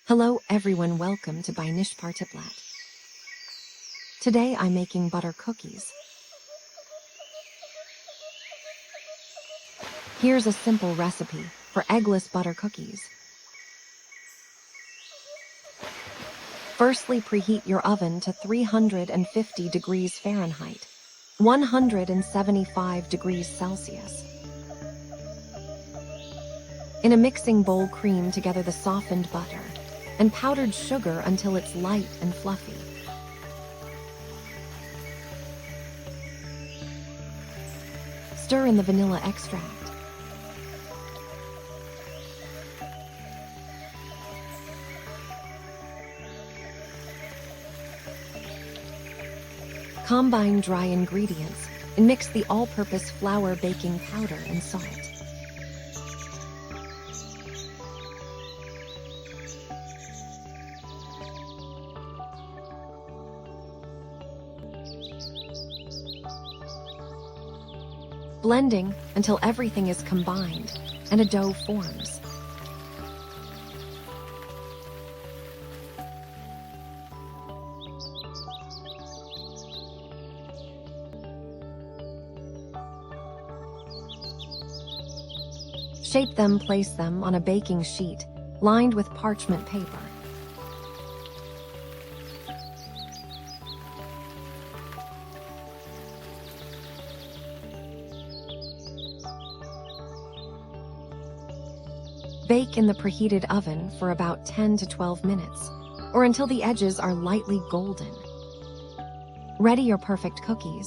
Hello everyone, welcome to Binishpartyplatter. Today I'm making butter cookies. Here's a simple recipe for eggless butter cookies. Firstly, preheat your oven to 350 degrees Fahrenheit, 175 degrees Celsius. In a mixing bowl, cream together the softened butter and powdered sugar until it's light and fluffy. Stir in the vanilla extract. Combine dry ingredients and mix the all-purpose flour, baking powder, and salt. Blending until everything is combined and a dough forms. Shape them, place them on a baking sheet lined with parchment paper. Bake in the preheated oven for about 10 to 12 minutes, or until the edges are lightly golden. Ready your perfect cookies.